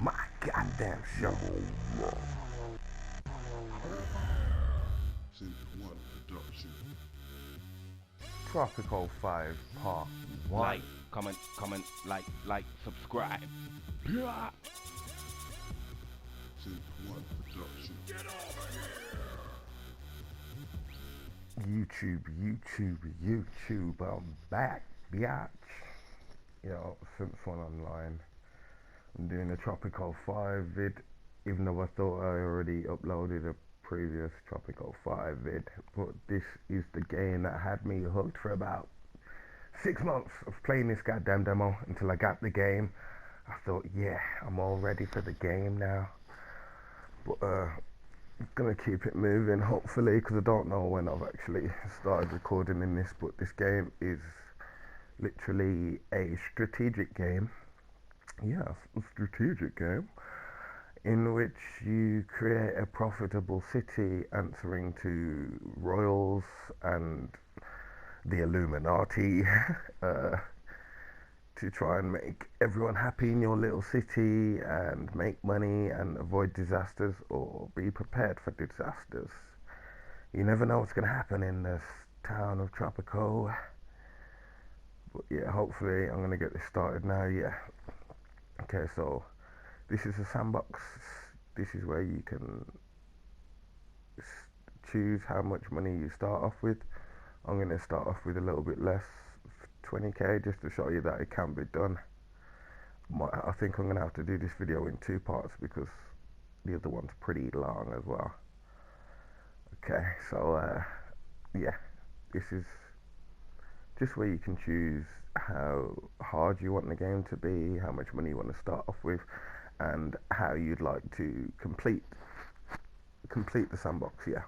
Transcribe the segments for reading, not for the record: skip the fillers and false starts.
My goddamn show. Simpz1 production. Tropico 5 Part 1. Like, comment, like, subscribe. Simpz1 production. YouTube, I'm back, biatch. Yo, Simpz1Online. I'm doing a Tropico 5 vid, even though I thought I already uploaded a previous Tropico 5 vid, but this is the game that had me hooked for about 6 months of playing this goddamn demo until I got the game. I thought, yeah, I'm all ready for the game now. But I'm gonna keep it moving, hopefully, because I don't know when I've actually started recording in this, but this game is literally a strategic game. Yes, a strategic game in which you create a profitable city answering to royals and the Illuminati to try and make everyone happy in your little city and make money and avoid disasters or be prepared for disasters. You never know what's going to happen in this town of Tropico. But yeah, hopefully I'm going to get this started now. Yeah. Okay, so this is a sandbox. This is where you can choose how much money you start off with. I'm going to start off with a little bit less, 20k, just to show you that it can be done. I think I'm going to have to do this video in 2 parts because the other one's pretty long as well. Okay, so yeah, this is just where you can choose how hard you want the game to be, how much money you want to start off with, and how you'd like to complete the sandbox, yeah.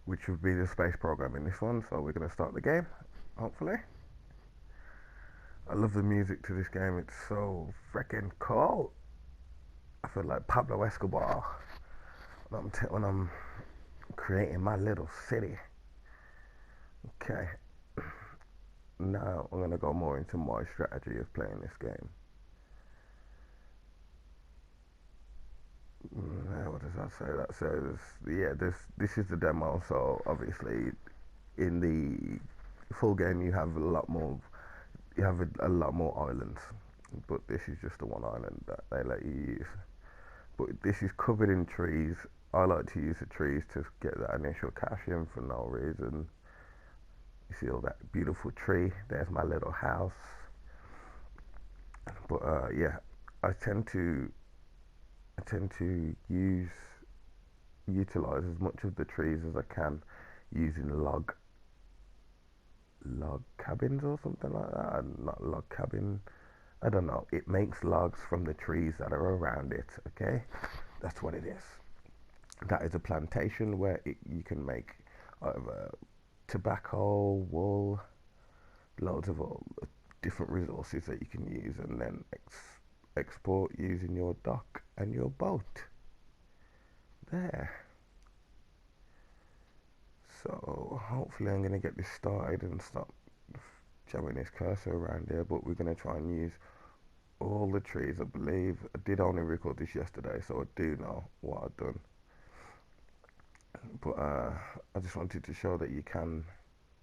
Which would be the space program in this one, so we're going to start the game, hopefully. I love the music to this game, it's so freaking cool. I feel like Pablo Escobar when I'm creating my little city. Okay, now I'm going to go more into my strategy of playing this game. What does that say? That says, yeah, this is the demo, so obviously in the full game you have a lot more islands, but this is just the one island that they let you use. But this is covered in trees. I like to use the trees to get that initial cash in for no reason. You see all that beautiful tree, there's my little house. But yeah, I tend to utilize as much of the trees as I can using log cabins or something like that. Not log cabin, I don't know. It makes logs from the trees that are around it. Okay, that's what it is. That is a plantation where you can make tobacco, wool, loads of different resources that you can use, and then export using your dock and your boat. There. So hopefully I'm going to get this started and stop jamming this cursor around here, but we're going to try and use all the trees. I believe I did only record this yesterday, so I do know what I've done. But I just wanted to show that you can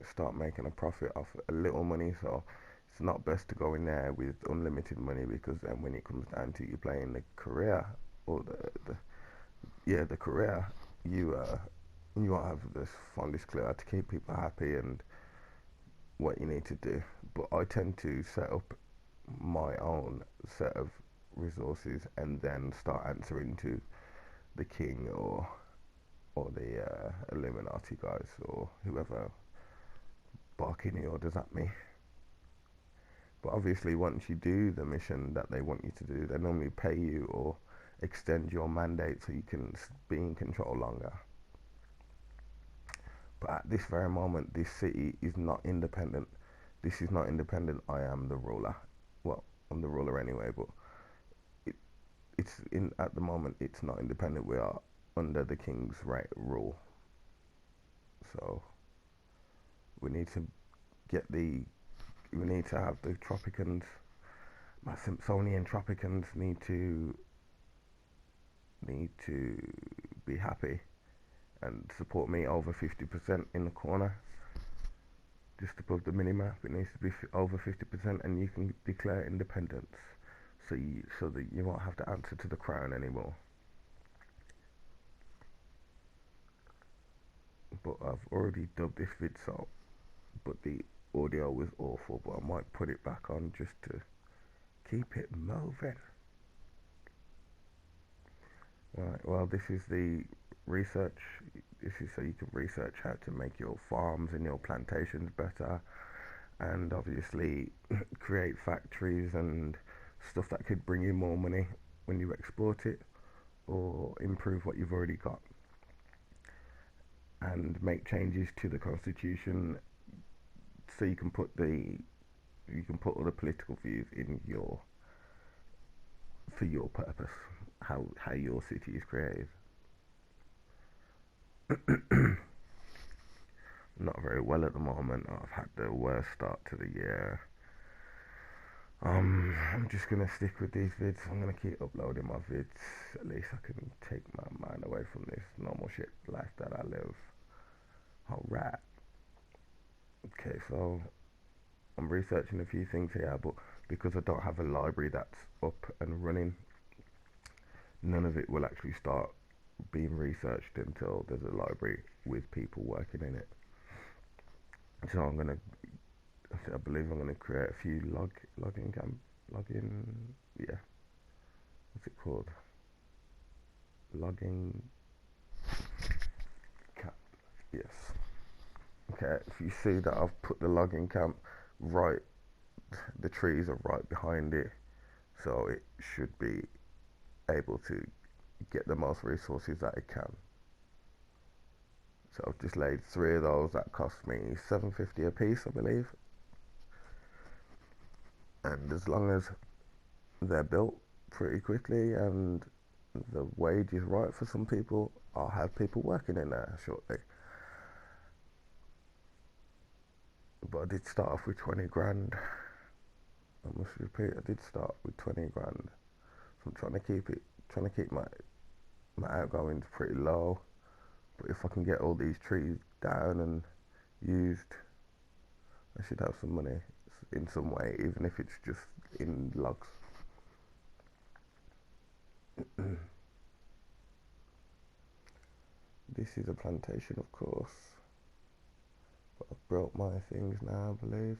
start making a profit off a little money, so it's not best to go in there with unlimited money, because then when it comes down to you playing the career or the career, you won't have this fondest clue how to keep people happy and what you need to do. But I tend to set up my own set of resources and then start answering to the king or the Illuminati guys or whoever barking the orders at me. But obviously once you do the mission that they want you to do, they normally pay you or extend your mandate so you can be in control longer. But at this very moment, this city is not independent. This is not independent. I am the ruler. Well, I'm the ruler anyway, but at the moment it's not independent. We are under the king's rule. So we need to get the we need to have the Tropicans. My Simpzonian Tropicans need to be happy and support me over 50% in the corner, just above the minimap. It needs to be over 50%, and you can declare independence, so that you won't have to answer to the crown anymore. But I've already dubbed this vid, but the audio was awful. But I might put it back on just to keep it moving. Right, well, this is the research. This is so you can research how to make your farms and your plantations better, and obviously create factories and stuff that could bring you more money when you export it, or improve what you've already got, and make changes to the constitution so you can put all the political views in for your purpose, how your city is created. Not very well at the moment. I've had the worst start to the year. I'm just gonna stick with these vids. I'm gonna keep uploading my vids. At least I can take my mind away from this normal shit life that I live. Alright. Okay, so I'm researching a few things here, but because I don't have a library that's up and running, none of it will actually start being researched until there's a library with people working in it. So I believe I'm gonna create a few login, yeah. What's it called? Logging camp. Yes. Okay. If you see that I've put the logging camp right, the trees are right behind it, so it should be able to get the most resources that it can. So I've just laid 3 of those. That cost me $7.50 a piece, I believe. And as long as they're built pretty quickly and the wage is right for some people, I'll have people working in there shortly. But I did start off with 20 grand. I must repeat, I did start with 20 grand. So I'm trying to keep my outgoings pretty low. But if I can get all these trees down and used, I should have some money in some way, even if it's just in logs. This is a plantation, of course. But I've built my things now, I believe.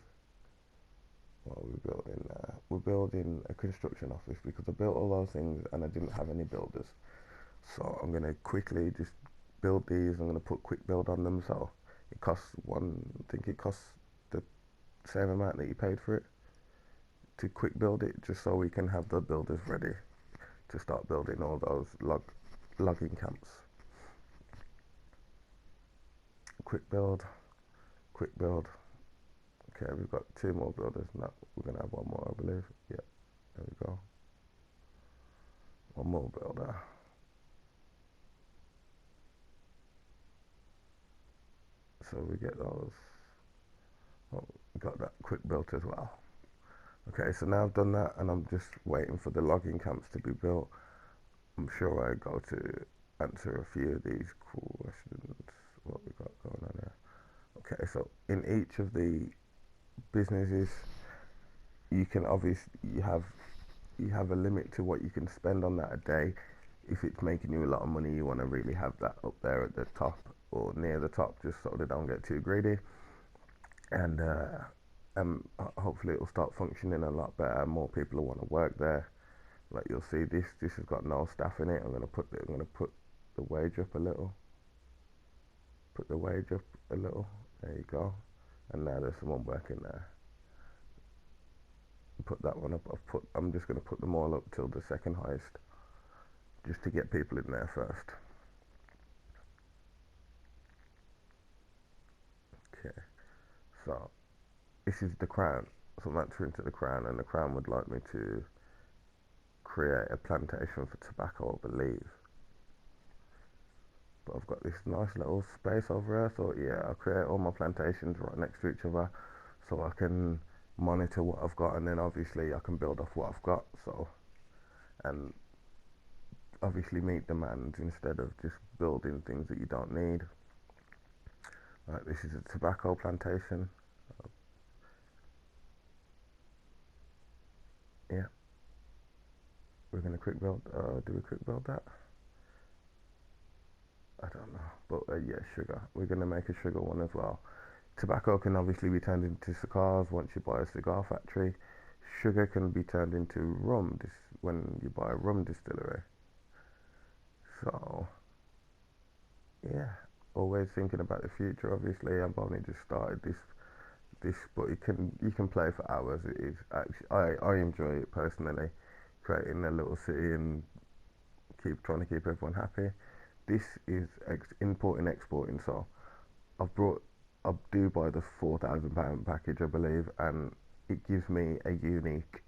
What are we building now? We're building a construction office because I built all those things and I didn't have any builders. So I'm going to quickly just build these. I'm going to put quick build on them, so it costs I think it costs the same amount that you paid for it to quick build it, just so we can have the builders ready to start building all those logging camps. Quick build. Okay, we've got 2 more builders. No, we're going to have 1 more, I believe. Yeah, there we go. 1 more builder. So we get those. Oh, we got that quick built as well. Okay, so now I've done that and I'm just waiting for the logging camps to be built. I'm sure I go to answer a few of these questions. What we got going on here? Okay, so in each of the businesses, you can obviously you have a limit to what you can spend on that a day. If it's making you a lot of money, you want to really have that up there at the top or near the top, just so they don't get too greedy. And hopefully it will start functioning a lot better. More people will want to work there. Like you'll see, this has got no staff in it. I'm gonna put the wage up a little. Put the wage up a little. There you go. And now there's someone working there. Put that one up. I'm just gonna put them all up till the second highest, just to get people in there first. Okay. So this is the crown. So I'm answering to the crown, and the crown would like me to create a plantation for tobacco, I believe. But I've got this nice little space over here. I thought, yeah, I'll create all my plantations right next to each other, so I can monitor what I've got, and then obviously I can build off what I've got. So, and obviously meet demands instead of just building things that you don't need. Right, this is a tobacco plantation. Yeah, we're gonna quick build. Do we quick build that? I don't know, but yeah, sugar. We're gonna make a sugar one as well. Tobacco can obviously be turned into cigars once you buy a cigar factory. Sugar can be turned into rum when you buy a rum distillery. So, yeah, always thinking about the future. Obviously, I've only just started this, but you can play for hours. It is actually I enjoy it personally, creating a little city and trying to keep everyone happy. This is importing exporting, so I do buy the £4,000 package, I believe, and it gives me a unique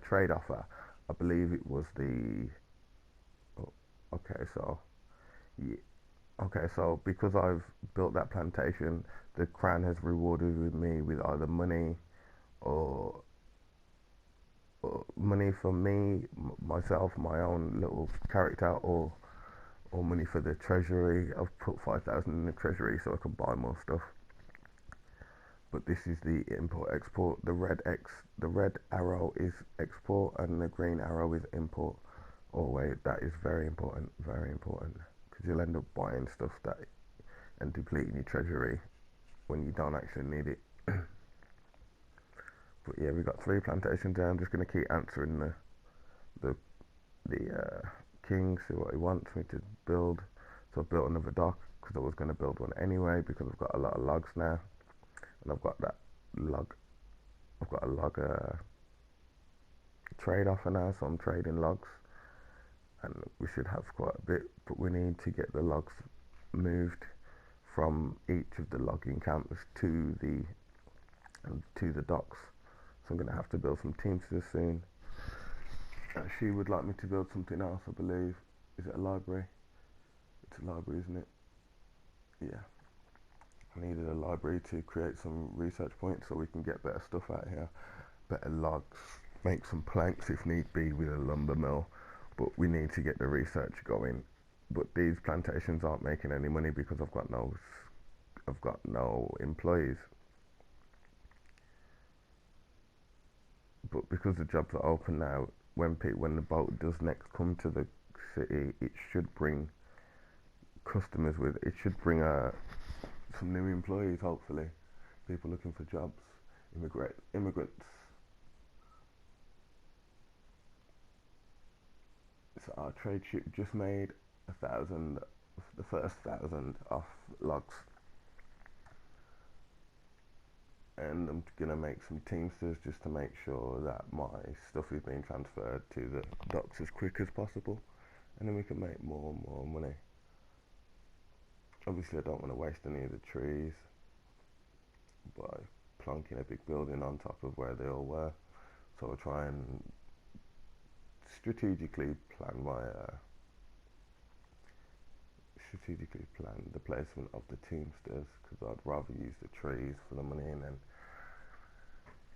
trade offer. I believe it was the okay, so yeah, okay, so because I've built that plantation, the Crown has rewarded me with either money or, money for me, myself, my own little character, or money for the treasury. I've put 5,000 in the treasury so I can buy more stuff. But this is the import export. The red arrow is export and the green arrow is import. Oh wait, that is very important, because you'll end up buying stuff and depleting your treasury when you don't actually need it. But yeah, we've got 3 plantations there. I'm just going to keep answering the king, see what he wants me to build. So I built another dock because I was going to build one anyway, because I've got a lot of logs now, and I've got a log trade offer now, so I'm trading logs, and we should have quite a bit, but we need to get the logs moved from each of the logging camps to the docks. So I'm going to have to build some Teamsters soon. She would like me to build something else, I believe. Is it a library? It's a library, isn't it? Yeah. I needed a library to create some research points so we can get better stuff out here. Better logs, make some planks if need be with a lumber mill. But we need to get the research going. But these plantations aren't making any money because I've got no employees. But because the jobs are open now, when the boat does next come to the city, it should bring customers with it. It should bring some new employees, hopefully. People looking for jobs, immigrants. So our trade ship just made the first 1,000 off logs. And I'm gonna make some Teamsters just to make sure that my stuff is being transferred to the docks as quick as possible, and then we can make more and more money. Obviously I don't want to waste any of the trees by plonking a big building on top of where they all were, so I'll try and strategically plan the placement of the Teamsters, because I'd rather use the trees for the money, and then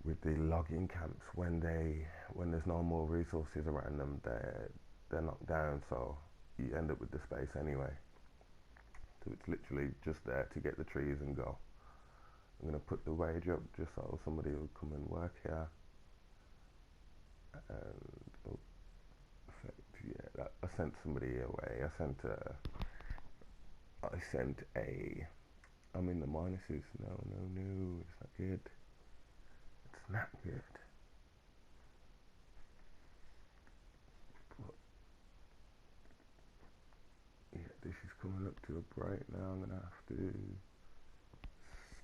with the logging camps, when there's no more resources around them, they're knocked down, so you end up with the space anyway. So it's literally just there to get the trees and go. I'm going to put the wage up just so somebody will come and work here. And I sent somebody away. I'm in the minuses. No, it's not good. It's not good. But yeah, this is coming up to a break now. I'm gonna have to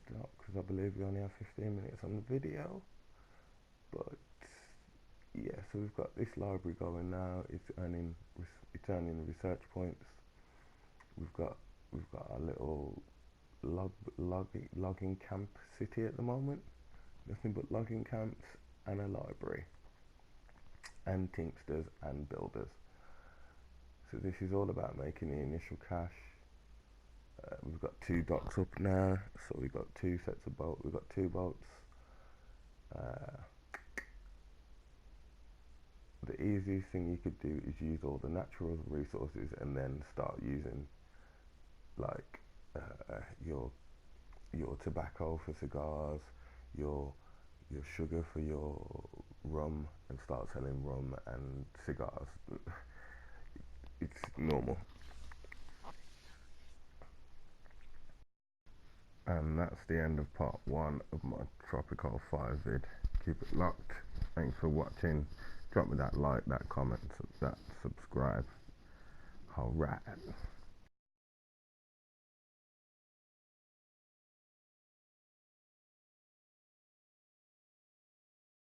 stop because I believe we only have 15 minutes on the video. But yeah, so we've got this library going now. It's earning research points. We've got our little logging camp city at the moment. Nothing but logging camps and a library and Teamsters and builders. So this is all about making the initial cash. We've got 2 docks up now, so we've got 2 sets of boats. We've got 2 boats. the easiest thing you could do is use all the natural resources and then start using like your tobacco for cigars, your sugar for your rum, and start selling rum and cigars. It's normal. And that's the end of part 1 of my Tropico 5 vid. Keep it locked. Thanks for watching. Drop me that like, that comment, that subscribe. Alright.